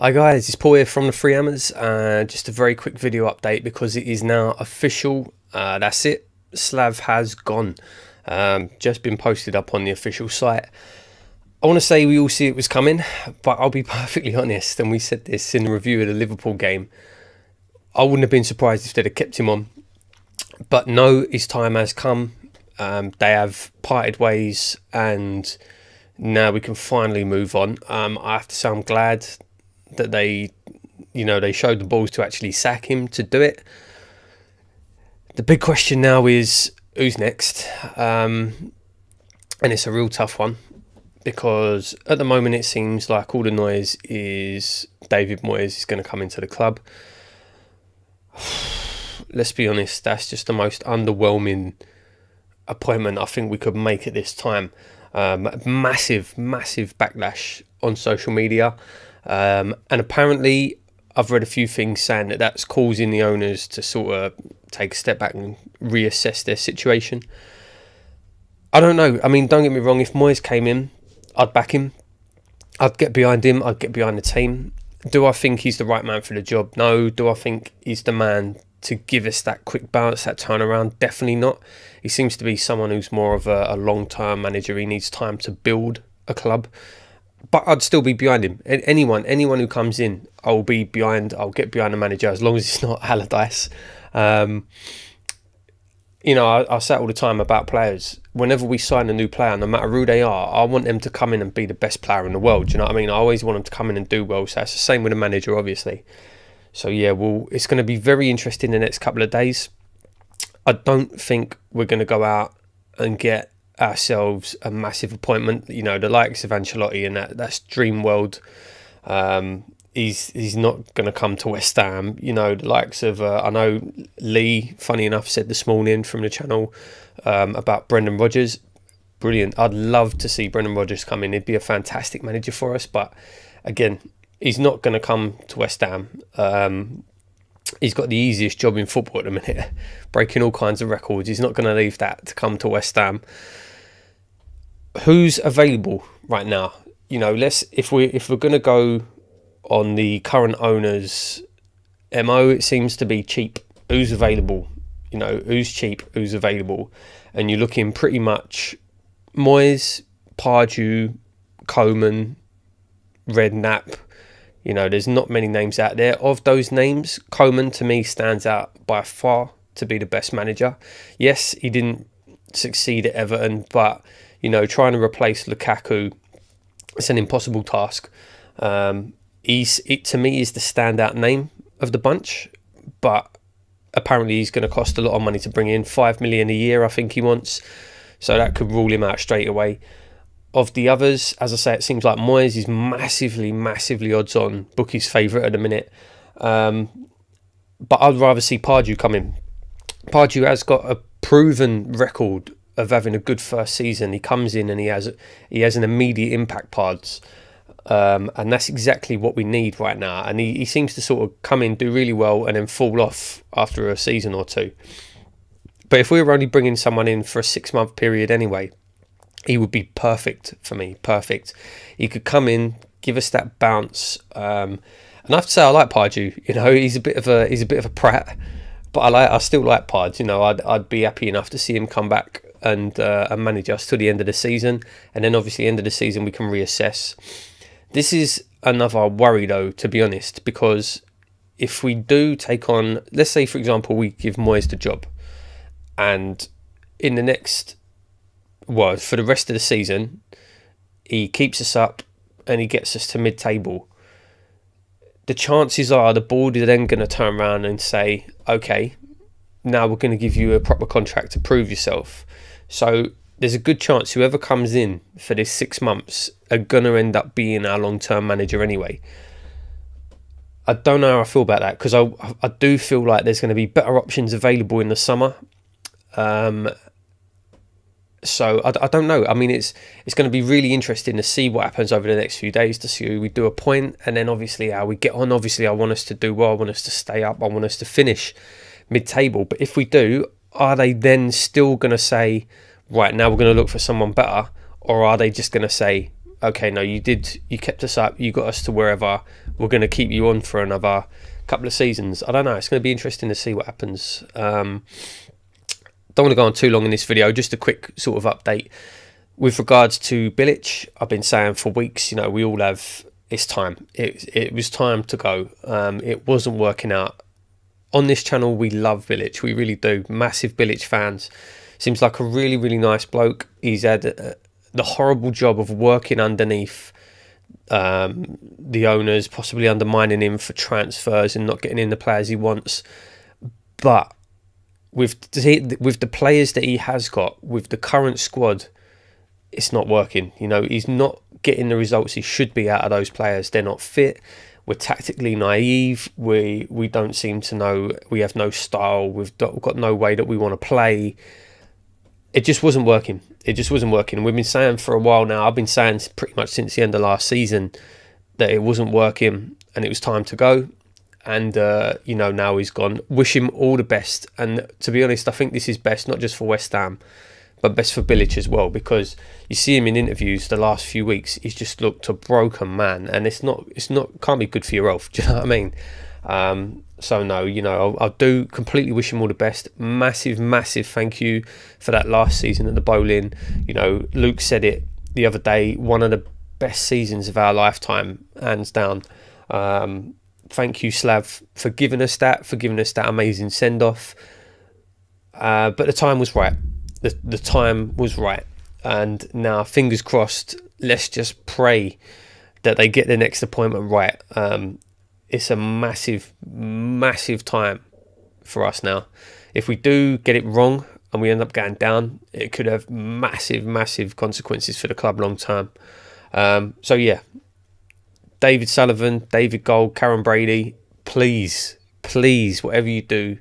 Hi guys, it's Paul here from the Free Hammers. Just a very quick video update because it is now official. That's it. Slav has gone. Just been posted up on the official site. I want to say we all see it was coming, but I'll be perfectly honest, and we said this in the review of the Liverpool game, I wouldn't have been surprised if they'd have kept him on. But no, his time has come. They have parted ways and now we can finally move on. I have to say I'm glad that they showed the balls to actually sack him to do it. The big question now is who's next, and it's a real tough one because at the moment it seems like all the noise is David Moyes is going to come into the club. Let's be honest, that's just the most underwhelming appointment I think we could make at this time. Massive backlash on social media. And apparently I've read a few things saying that that's causing the owners to sort of take a step back and reassess their situation. I don't know. I mean, don't get me wrong, if Moyes came in, I'd back him. I'd get behind him. I'd get behind the team. Do I think he's the right man for the job? No. Do I think he's the man to give us that quick bounce, that turnaround? Definitely not. He seems to be someone who's more of a long-term manager. He needs time to build a club. But I'd still be behind him. Anyone who comes in, I'll be behind. I'll get behind the manager as long as it's not Allardyce. You know, I say it all the time about players. Whenever we sign a new player, no matter who they are, I want them to come in and be the best player in the world. Do you know what I mean? I always want them to come in and do well. So it's the same with the manager, obviously. So yeah, well, it's going to be very interesting the next couple of days. I don't think we're going to go out and get ourselves a massive appointment. You know, the likes of Ancelotti and that's dream world. He's not going to come to West Ham. You know, the likes of I know Lee, funny enough, said this morning from the channel about Brendan Rodgers. Brilliant. I'd love to see Brendan Rodgers come in. He'd be a fantastic manager for us. But again, he's not going to come to West Ham. He's got the easiest job in football at the minute, breaking all kinds of records. He's not going to leave that to come to West Ham. Who's available right now? You know, if we're going to go on the current owners' MO, it seems to be cheap. Who's available? You know, who's cheap? Who's available? And you're looking pretty much Moyes, Pardew, Coleman, Redknapp. You know, there's not many names out there. Of those names, Coleman to me stands out by far to be the best manager. Yes, he didn't succeed at Everton, but you know, trying to replace Lukaku, it's an impossible task. To me is the standout name of the bunch, but apparently he's going to cost a lot of money to bring in. 5 million a year, I think he wants, so that could rule him out straight away. Of the others, as I say, it seems like Moyes is massively odds on, bookies' favourite at the minute. But I'd rather see Pardew come in. Pardew has got a proven record of having a good first season. He comes in and he has an immediate impact, Pards. And that's exactly what we need right now. And he seems to sort of come in, do really well, and then fall off after a season or two. But if we were only bringing someone in for a 6-month period anyway, he would be perfect for me. Perfect. He could come in, give us that bounce. And I have to say, I like Pardew. You know, he's a bit of a prat, but I still like Pardew. You know, I'd be happy enough to see him come back and manage us till the end of the season. And then obviously end of the season we can reassess. This is another worry though, to be honest, because if we do take on, let's say for example we give Moyes the job, and in the next, well, for the rest of the season, he keeps us up and he gets us to mid-table. The chances are the board is then going to turn around and say, okay, now we're going to give you a proper contract to prove yourself. So there's a good chance whoever comes in for this 6 months are going to end up being our long-term manager anyway. I don't know how I feel about that, because I do feel like there's going to be better options available in the summer. So I don't know. I mean, it's going to be really interesting to see what happens over the next few days, to see who we do appoint, and then obviously how we get on. Obviously, I want us to do well. I want us to stay up. I want us to finish mid-table. But if we do, are they then still going to say, right, now we're going to look for someone better? Or are they just going to say, okay, no, you kept us up, you got us to wherever, we're going to keep you on for another couple of seasons. I don't know, it's going to be interesting to see what happens. Don't want to go on too long in this video, just a quick sort of update. With regards to Bilic, I've been saying for weeks, you know, we all have, it's time. It was time to go. It wasn't working out. On this channel, we love Bilic. We really do. Massive Bilic fans. Seems like a really, really nice bloke. He's had the horrible job of working underneath the owners, possibly undermining him for transfers and not getting in the players he wants. But with the players that he has got, with the current squad, it's not working. You know, he's not getting the results he should be out of those players. They're not fit. We're tactically naive. We don't seem to know. We have no style. We've got no way that we want to play. It just wasn't working. It just wasn't working. We've been saying for a while now. I've been saying pretty much since the end of last season that it wasn't working and it was time to go. And you know, now he's gone. Wish him all the best. And to be honest, I think this is best not just for West Ham, but best for Bilic as well, because you see him in interviews the last few weeks, he's just looked a broken man, and it's not can't be good for your health. Do you know what I mean? So no, you know, I do completely wish him all the best. Massive thank you for that last season at the Bowling. You know, Luke said it the other day, one of the best seasons of our lifetime, hands down. Thank you, Slav, for giving us that amazing send off. But the time was right. The time was right, and now fingers crossed, let's just pray that they get the next appointment right. It's a massive time for us now. If we do get it wrong and we end up going down, it could have massive consequences for the club long term. So yeah, David Sullivan, David Gold, Karen Brady, please, whatever you do,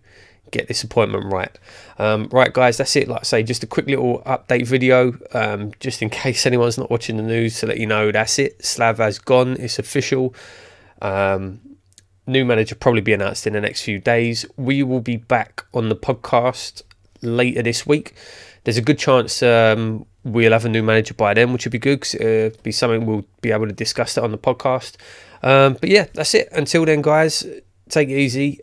get this appointment right. Right, guys, that's it. Like I say, just a quick little update video, just in case anyone's not watching the news, to let you know that's it. Slav has gone. It's official. New manager probably be announced in the next few days. We will be back on the podcast later this week. There's a good chance we'll have a new manager by then, which would be good, because it'll be something we'll be able to discuss that on the podcast. But yeah, that's it. Until then, guys, take it easy.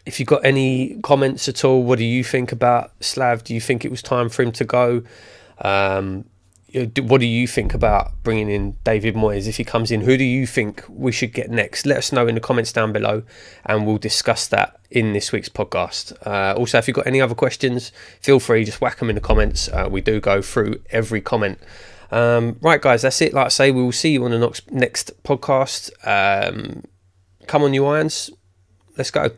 If you've got any comments at all, what do you think about Slav? Do you think it was time for him to go? What do you think about bringing in David Moyes if he comes in? Who do you think we should get next? Let us know in the comments down below, and we'll discuss that in this week's podcast. Also, if you've got any other questions, feel free, just whack them in the comments. We do go through every comment. Right, guys, that's it. Like I say, we will see you on the next podcast. Come on, you Irons. Let's go.